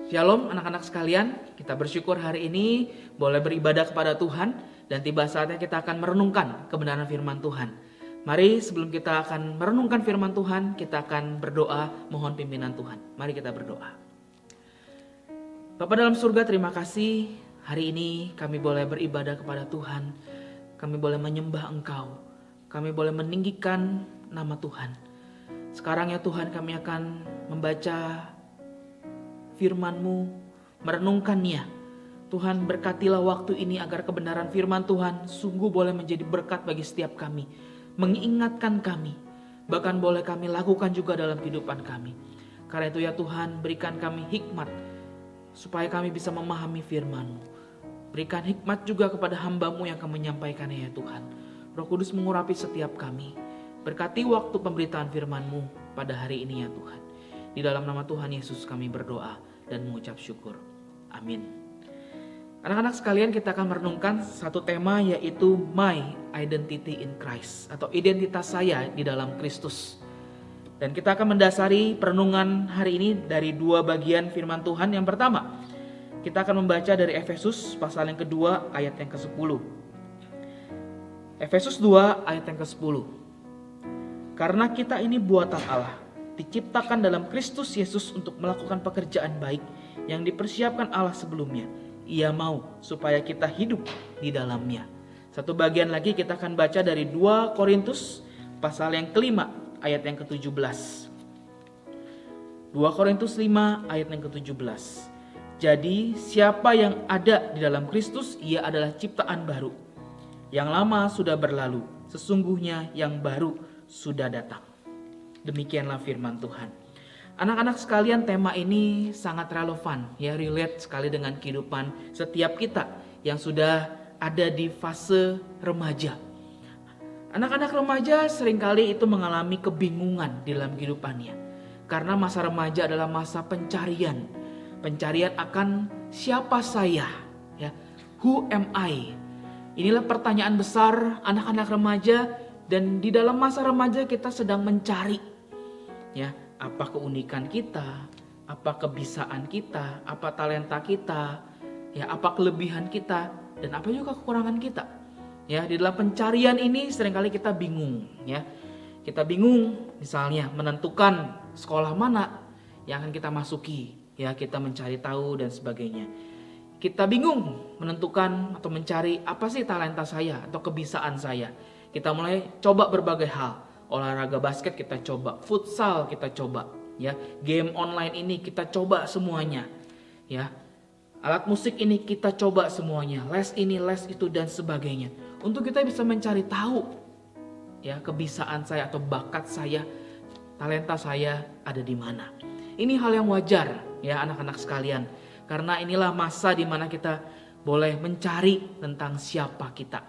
Shalom anak-anak sekalian, kita bersyukur hari ini boleh beribadah kepada Tuhan dan tiba saatnya kita akan merenungkan kebenaran firman Tuhan. Mari sebelum kita akan merenungkan firman Tuhan, kita akan berdoa mohon pimpinan Tuhan. Mari kita berdoa. Bapa dalam surga, terima kasih hari ini kami boleh beribadah kepada Tuhan. Kami boleh menyembah Engkau, kami boleh meninggikan nama Tuhan. Sekarang ya Tuhan, kami akan membaca firman-Mu, merenungkannya. Tuhan, berkatilah waktu ini agar kebenaran firman Tuhan sungguh boleh menjadi berkat bagi setiap kami, mengingatkan kami, bahkan boleh kami lakukan juga dalam kehidupan kami. Karena itu ya Tuhan, berikan kami hikmat supaya kami bisa memahami firman-Mu. Berikan hikmat juga kepada hamba-Mu yang akan menyampaikannya ya Tuhan. Roh Kudus mengurapi setiap kami. Berkati waktu pemberitaan firman-Mu pada hari ini ya Tuhan. Di dalam nama Tuhan Yesus kami berdoa dan mengucap syukur. Amin. Anak-anak sekalian, kita akan merenungkan satu tema, yaitu My Identity in Christ, atau identitas saya di dalam Kristus. Dan kita akan mendasari perenungan hari ini dari dua bagian firman Tuhan. Yang pertama, kita akan membaca dari Efesus pasal yang kedua ayat yang ke-10. Efesus 2 ayat yang ke-10. Karena kita ini buatan Allah, diciptakan dalam Kristus Yesus untuk melakukan pekerjaan baik yang dipersiapkan Allah sebelumnya. Ia mau supaya kita hidup di dalamnya. Satu bagian lagi kita akan baca dari 2 Korintus pasal yang kelima ayat yang ke-17. 2 Korintus 5 ayat yang ke-17. Jadi siapa yang ada di dalam Kristus, ia adalah ciptaan baru. Yang lama sudah berlalu, sesungguhnya yang baru sudah datang. Demikianlah firman Tuhan. Anak-anak sekalian, tema ini sangat relevan, ya, relate sekali dengan kehidupan setiap kita yang sudah ada di fase remaja. Anak-anak remaja seringkali itu mengalami kebingungan di dalam kehidupannya. Karena masa remaja adalah masa pencarian. Pencarian akan siapa saya, ya. Who am I? Inilah pertanyaan besar anak-anak remaja, dan di dalam masa remaja kita sedang mencari, ya, apa keunikan kita, apa kebisaan kita, apa talenta kita, ya, apa kelebihan kita, dan apa juga kekurangan kita. Ya, di dalam pencarian ini seringkali kita bingung, ya. Kita bingung misalnya menentukan sekolah mana yang akan kita masuki, ya, kita mencari tahu dan sebagainya. Kita bingung menentukan atau mencari apa sih talenta saya atau kebisaan saya. Kita mulai coba berbagai hal. Olahraga basket kita coba, futsal kita coba, ya. Game online ini kita coba semuanya, ya. Alat musik ini kita coba semuanya, les ini, les itu dan sebagainya. Untuk kita bisa mencari tahu, ya, kebisaan saya atau bakat saya, talenta saya ada di mana. Ini hal yang wajar, ya anak-anak sekalian. Karena inilah masa di mana kita boleh mencari tentang siapa kita.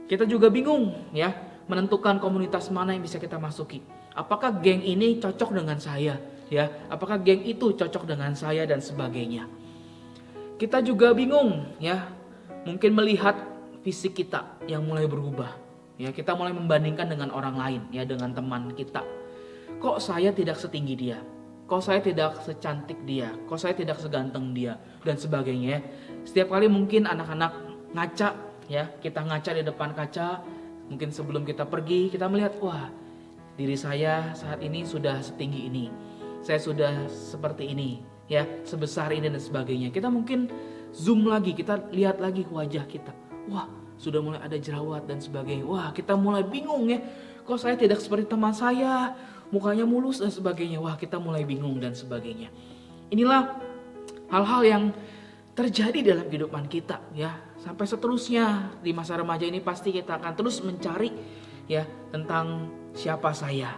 Kita juga bingung, ya, menentukan komunitas mana yang bisa kita masuki. Apakah geng ini cocok dengan saya, ya? Apakah geng itu cocok dengan saya dan sebagainya. Kita juga bingung, ya, mungkin melihat fisik kita yang mulai berubah, ya. Kita mulai membandingkan dengan orang lain, ya, dengan teman kita. Kok saya tidak setinggi dia? Kok saya tidak secantik dia? Kok saya tidak seganteng dia? Dan sebagainya. Setiap kali mungkin anak-anak ngaca, ya, kita ngaca di depan kaca. Mungkin sebelum kita pergi, kita melihat, wah, diri saya saat ini sudah setinggi ini. Saya sudah seperti ini, ya, sebesar ini dan sebagainya. Kita mungkin zoom lagi, kita lihat lagi wajah kita. Wah, sudah mulai ada jerawat dan sebagainya. Wah, kita mulai bingung, ya. Kok saya tidak seperti teman saya? Mukanya mulus dan sebagainya. Wah, kita mulai bingung dan sebagainya. Inilah hal-hal yang terjadi dalam kehidupan kita, ya. Sampai seterusnya di masa remaja ini pasti kita akan terus mencari, ya, tentang siapa saya.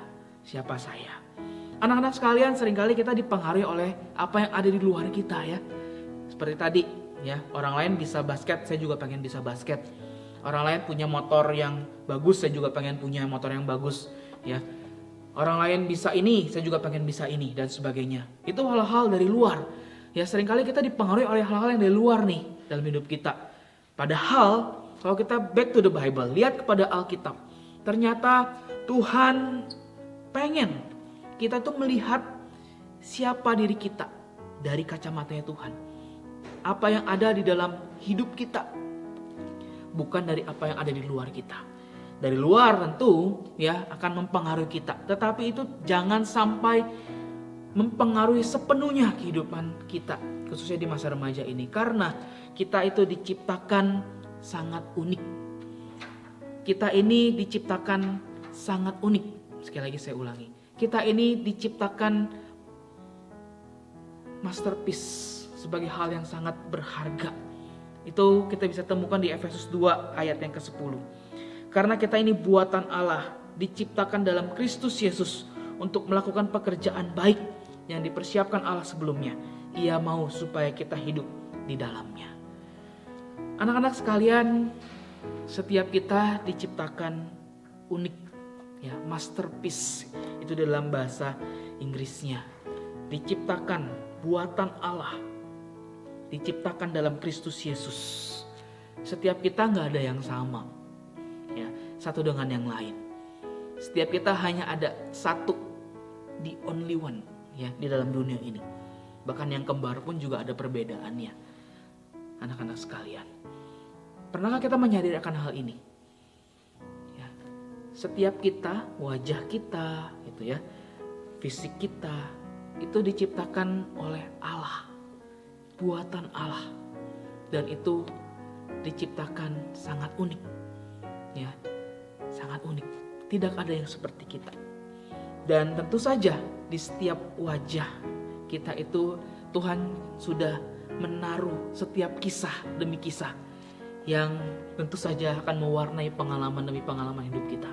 Anak-anak sekalian, seringkali kita dipengaruhi oleh apa yang ada di luar kita, ya. Seperti tadi, ya, orang lain bisa basket, saya juga pengen bisa basket. Orang lain punya motor yang bagus, saya juga pengen punya motor yang bagus, ya. Orang lain bisa ini, saya juga pengen bisa ini dan sebagainya. Itu hal-hal dari luar. Ya, seringkali kita dipengaruhi oleh hal-hal yang dari luar nih dalam hidup kita. Padahal kalau kita back to the Bible, lihat kepada Alkitab, ternyata Tuhan pengen kita tuh melihat siapa diri kita dari kacamatanya Tuhan. Apa yang ada di dalam hidup kita, bukan dari apa yang ada di luar kita. Dari luar tentu ya akan mempengaruhi kita, tetapi itu jangan sampai mempengaruhi sepenuhnya kehidupan kita, khususnya di masa remaja ini, karena kita itu diciptakan sangat unik. Kita ini diciptakan sangat unik. Sekali lagi saya ulangi, kita ini diciptakan masterpiece, sebagai hal yang sangat berharga. Itu kita bisa temukan di Efesus 2 ayat yang ke-10. Karena kita ini buatan Allah, diciptakan dalam Kristus Yesus untuk melakukan pekerjaan baik yang dipersiapkan Allah sebelumnya. Ia mau supaya kita hidup di dalamnya. Anak-anak sekalian, setiap kita diciptakan unik, ya, masterpiece itu dalam bahasa Inggrisnya. Diciptakan buatan Allah, diciptakan dalam Kristus Yesus. Setiap kita nggak ada yang sama, ya, satu dengan yang lain. Setiap kita hanya ada satu, the only one, ya, di dalam dunia ini. Bahkan yang kembar pun juga ada perbedaannya. Anak-anak sekalian, pernahkah kita menyadari akan hal ini? Ya, setiap kita, wajah kita, gitu ya, fisik kita, itu diciptakan oleh Allah, buatan Allah, dan itu diciptakan sangat unik, ya, sangat unik. Tidak ada yang seperti kita. Dan tentu saja di setiap wajah kita itu Tuhan sudah menaruh setiap kisah demi kisah yang tentu saja akan mewarnai pengalaman demi pengalaman hidup kita.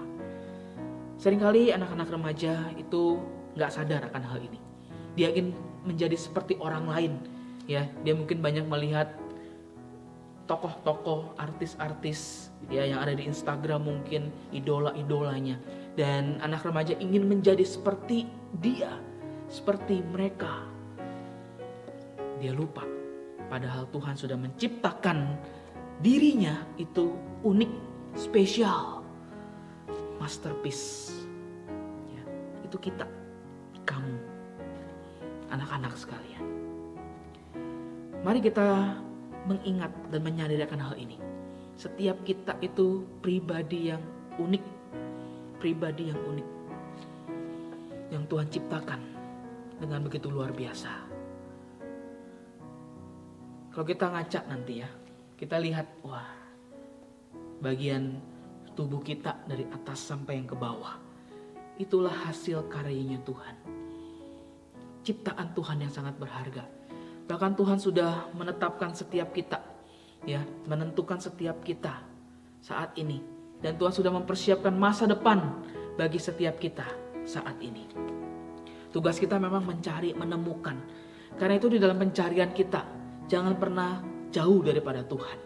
Seringkali anak-anak remaja itu gak sadar akan hal ini. Dia ingin menjadi seperti orang lain, ya. Dia mungkin banyak melihat tokoh-tokoh, artis-artis, ya, yang ada di Instagram, mungkin idola-idolanya, dan anak remaja ingin menjadi seperti dia, seperti mereka. Dia lupa, padahal Tuhan sudah menciptakan dirinya itu unik, spesial, masterpiece, ya. Itu kita, kamu, anak-anak sekalian. Mari kita mengingat dan menyadari akan hal ini. Setiap kita itu pribadi yang unik, pribadi yang unik, yang Tuhan ciptakan dengan begitu luar biasa. Kalau kita ngaca nanti ya, kita lihat, wah, bagian tubuh kita dari atas sampai yang ke bawah, itulah hasil karyanya Tuhan. Ciptaan Tuhan yang sangat berharga. Bahkan Tuhan sudah menetapkan setiap kita, ya, menentukan setiap kita saat ini. Dan Tuhan sudah mempersiapkan masa depan bagi setiap kita saat ini. Tugas kita memang mencari, menemukan. Karena itu di dalam pencarian kita, jangan pernah jauh daripada Tuhan.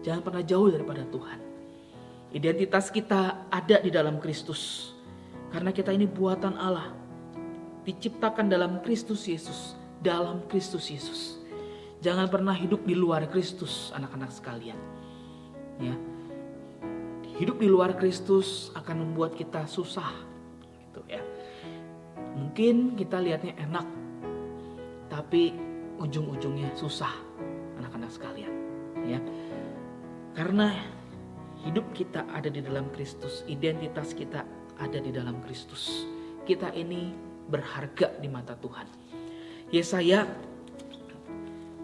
Jangan pernah jauh daripada Tuhan. Identitas kita ada di dalam Kristus. Karena kita ini buatan Allah, diciptakan dalam Kristus Yesus. Dalam Kristus Yesus. Jangan pernah hidup di luar Kristus, anak-anak sekalian. Ya. Hidup di luar Kristus akan membuat kita susah, gitu ya. Mungkin kita lihatnya enak, tapi ujung-ujungnya susah, anak-anak sekalian, ya. Karena hidup kita ada di dalam Kristus, identitas kita ada di dalam Kristus. Kita ini berharga di mata Tuhan. Yesaya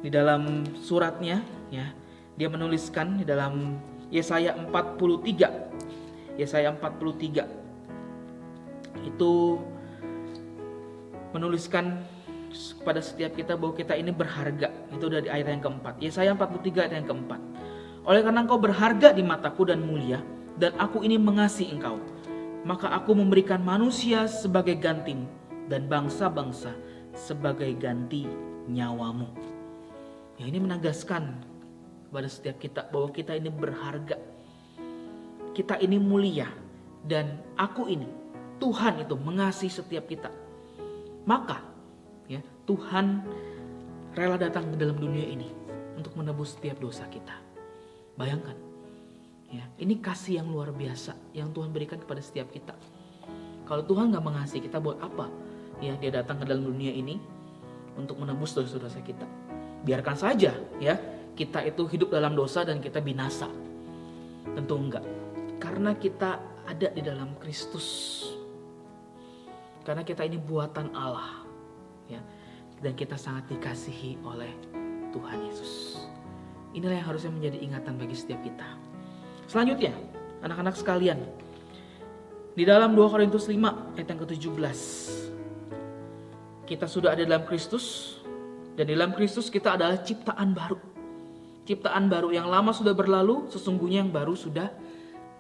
di dalam suratnya, ya, dia menuliskan di dalam Yesaya 43. Yesaya 43 itu menuliskan kepada setiap kita bahwa kita ini berharga. Itu dari ayat yang keempat. Yesaya 43 ayat yang keempat. Oleh karena engkau berharga di mataku dan mulia, dan aku ini mengasihi engkau, maka aku memberikan manusia sebagai gantimu dan bangsa-bangsa sebagai ganti nyawamu. Ya, ini menegaskan kepada setiap kita bahwa kita ini berharga. Kita ini mulia, dan aku ini, Tuhan itu mengasihi setiap kita. Maka ya, Tuhan rela datang ke dalam dunia ini untuk menebus setiap dosa kita. Bayangkan, ya, ini kasih yang luar biasa yang Tuhan berikan kepada setiap kita. Kalau Tuhan gak mengasihi kita, buat apa ya Dia datang ke dalam dunia ini untuk menebus dosa-dosa kita. Biarkan saja ya kita itu hidup dalam dosa dan kita binasa. Tentu enggak. Karena kita ada di dalam Kristus. Karena kita ini buatan Allah ya. Dan kita sangat dikasihi oleh Tuhan Yesus. Inilah yang harusnya menjadi ingatan bagi setiap kita. Selanjutnya, anak-anak sekalian, di dalam 2 Korintus 5 ayat yang ke-17, kita sudah ada dalam Kristus, dan di dalam Kristus kita adalah ciptaan baru. Ciptaan baru, yang lama sudah berlalu, sesungguhnya yang baru sudah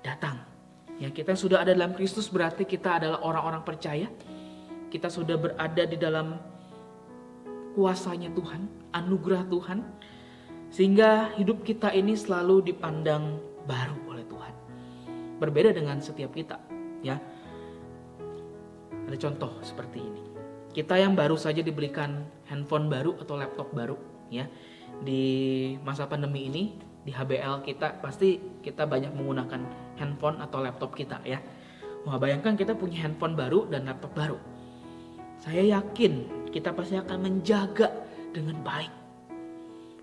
datang. Ya, kita sudah ada dalam Kristus berarti kita adalah orang-orang percaya. Kita sudah berada di dalam kuasanya Tuhan, anugerah Tuhan, sehingga hidup kita ini selalu dipandang baru oleh Tuhan. Berbeda dengan setiap kita, ya. Ada contoh seperti ini. Kita yang baru saja diberikan handphone baru atau laptop baru, ya. Di masa pandemi ini, di HBL kita pasti kita banyak menggunakan handphone atau laptop kita, ya. Wah, bayangkan kita punya handphone baru dan laptop baru. Saya yakin kita pasti akan menjaga dengan baik.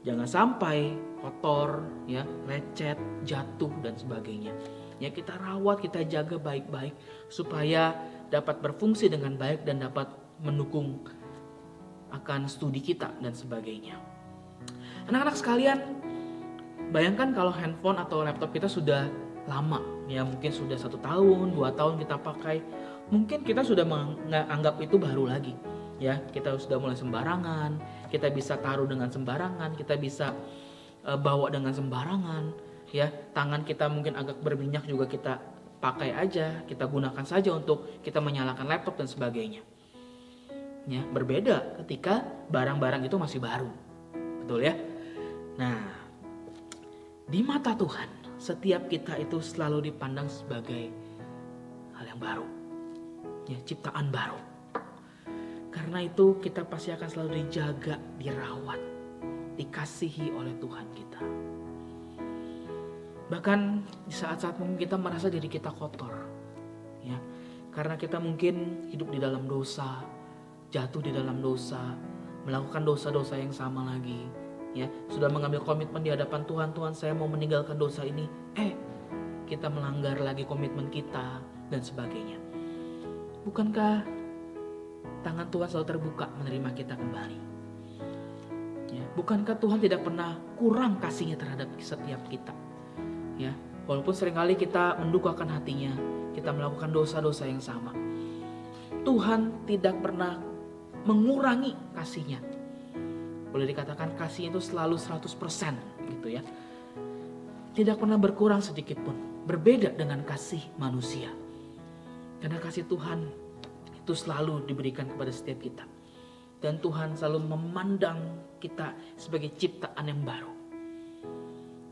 Jangan sampai kotor, ya, lecet, jatuh dan sebagainya. Ya, kita rawat, kita jaga baik-baik supaya dapat berfungsi dengan baik dan dapat mendukung akan studi kita dan sebagainya. Anak-anak sekalian, bayangkan kalau handphone atau laptop kita sudah lama, ya mungkin sudah 1 tahun, 2 tahun kita pakai, mungkin kita sudah menganggap itu baru lagi. Ya, kita sudah mulai sembarangan, kita bisa taruh dengan sembarangan, kita bisa bawa dengan sembarangan, ya. Tangan kita mungkin agak berminyak juga kita pakai aja, kita gunakan saja untuk kita menyalakan laptop dan sebagainya. Ya, berbeda ketika barang-barang itu masih baru. Betul ya? Nah, di mata Tuhan, setiap kita itu selalu dipandang sebagai hal yang baru. Ya, ciptaan baru. Karena itu kita pasti akan selalu dijaga, dirawat, dikasihi oleh Tuhan kita. Bahkan di saat-saat mungkin kita merasa diri kita kotor, ya, karena kita mungkin hidup di dalam dosa, jatuh di dalam dosa, melakukan dosa-dosa yang sama lagi, ya, sudah mengambil komitmen di hadapan Tuhan, Tuhan saya mau meninggalkan dosa ini, kita melanggar lagi komitmen kita dan sebagainya. Bukankah tangan Tuhan selalu terbuka menerima kita kembali? Ya, bukankah Tuhan tidak pernah kurang kasihnya terhadap setiap kita? Ya, walaupun seringkali kita mendukakan hatinya, kita melakukan dosa-dosa yang sama, Tuhan tidak pernah mengurangi kasihnya. Boleh dikatakan kasih itu selalu 100% gitu ya. Tidak pernah berkurang sedikit pun. Berbeda dengan kasih manusia. Karena kasih Tuhan itu selalu diberikan kepada setiap kita. Dan Tuhan selalu memandang kita sebagai ciptaan yang baru.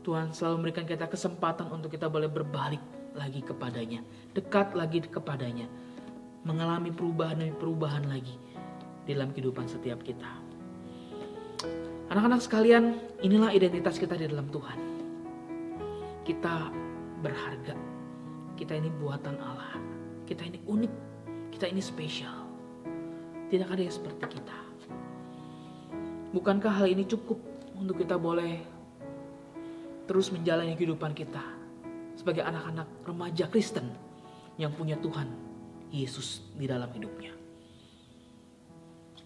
Tuhan selalu memberikan kita kesempatan untuk kita boleh berbalik lagi kepadanya. Dekat lagi kepadanya. Mengalami perubahan demi perubahan lagi dalam kehidupan setiap kita. Anak-anak sekalian, inilah identitas kita di dalam Tuhan. Kita berharga. Kita ini buatan Allah. Kita ini unik. Kita ini spesial. Tidak ada yang seperti kita. Bukankah hal ini cukup untuk kita boleh terus menjalani kehidupan kita sebagai anak-anak remaja Kristen yang punya Tuhan Yesus di dalam hidupnya.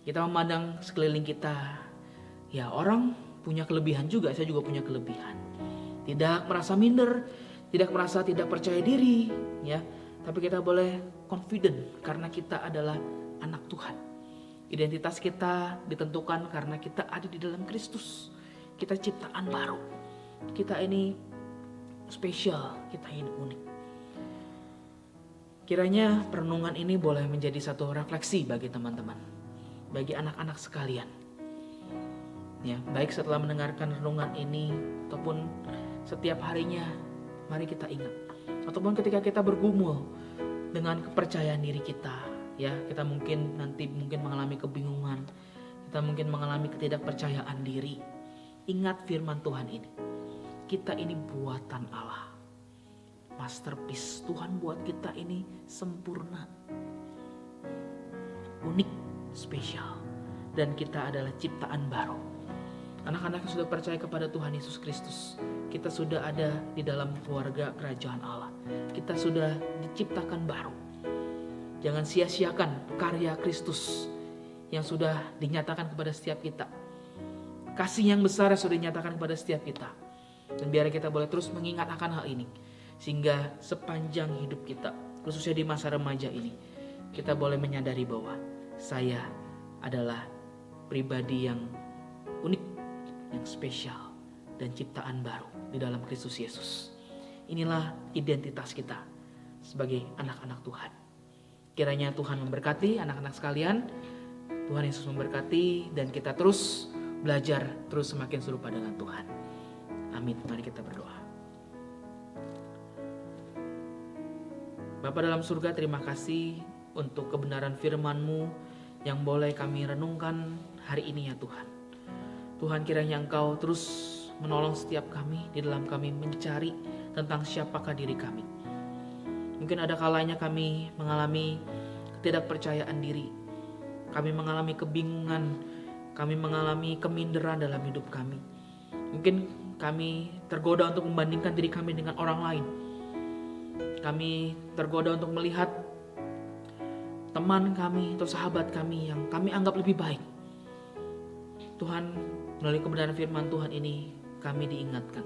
Kita memandang sekeliling kita, ya orang punya kelebihan juga, saya juga punya kelebihan. Tidak merasa minder, tidak merasa tidak percaya diri, ya. Tapi kita boleh confident karena kita adalah anak Tuhan. Identitas kita ditentukan karena kita ada di dalam Kristus. Kita ciptaan baru. Kita ini spesial, kita ini unik. Kiranya perenungan ini boleh menjadi satu refleksi bagi teman-teman, bagi anak-anak sekalian. Ya, baik setelah mendengarkan renungan ini ataupun setiap harinya, mari kita ingat. Ataupun ketika kita bergumul dengan kepercayaan diri kita, ya, kita mungkin mengalami kebingungan, kita mungkin mengalami ketidakpercayaan diri. Ingat firman Tuhan ini. Kita ini buatan Allah. Masterpiece. Tuhan buat kita ini sempurna. Unik, spesial. dan kita adalah ciptaan baru. Anak-anak yang sudah percaya kepada Tuhan Yesus Kristus, kita sudah ada di dalam keluarga kerajaan Allah. Kita sudah diciptakan baru. Jangan sia-siakan karya Kristus yang sudah dinyatakan kepada setiap kita. Kasih yang besar yang sudah dinyatakan kepada setiap kita. Dan biar kita boleh terus mengingat akan hal ini. Sehingga sepanjang hidup kita, khususnya di masa remaja ini, kita boleh menyadari bahwa saya adalah pribadi yang unik, yang spesial, dan ciptaan baru di dalam Kristus Yesus. Inilah identitas kita sebagai anak-anak Tuhan. Kiranya Tuhan memberkati anak-anak sekalian. Tuhan Yesus memberkati dan kita terus belajar, terus semakin serupa dengan Tuhan. Amin. Mari kita berdoa. Bapa dalam surga, terima kasih untuk kebenaran firman-Mu yang boleh kami renungkan hari ini ya Tuhan. Tuhan, kiranya Engkau terus menolong setiap kami di dalam kami mencari tentang siapakah diri kami. Mungkin ada kalanya kami mengalami ketidakpercayaan diri. Kami mengalami kebingungan, kami mengalami keminderan dalam hidup kami. Mungkin kami tergoda untuk membandingkan diri kami dengan orang lain. Kami tergoda untuk melihat teman kami atau sahabat kami yang kami anggap lebih baik. Tuhan, melalui kebenaran firman Tuhan ini, kami diingatkan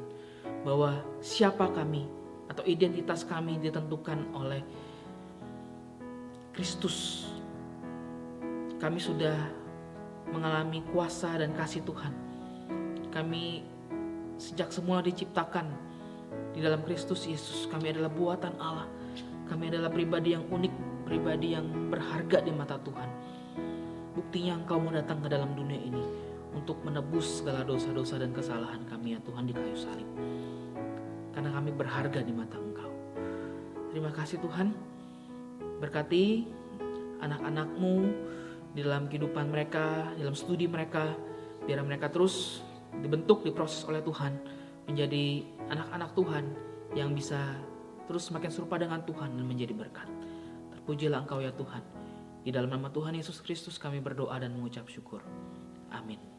bahwa siapa kami atau identitas kami ditentukan oleh Kristus. Kami sudah mengalami kuasa dan kasih Tuhan. Kami sejak semula diciptakan di dalam Kristus Yesus. Kami adalah buatan Allah. Kami adalah pribadi yang unik, pribadi yang berharga di mata Tuhan. Buktinya Engkau mau datang ke dalam dunia ini untuk menebus segala dosa-dosa dan kesalahan kami ya Tuhan di kayu salib. Karena kami berharga di mata Engkau. Terima kasih Tuhan. Berkati anak-anak-Mu di dalam kehidupan mereka, dalam studi mereka. Biar mereka terus dibentuk, diproses oleh Tuhan. Menjadi anak-anak Tuhan yang bisa terus semakin serupa dengan Tuhan dan menjadi berkat. Terpujilah Engkau ya Tuhan. Di dalam nama Tuhan Yesus Kristus kami berdoa dan mengucap syukur. Amin.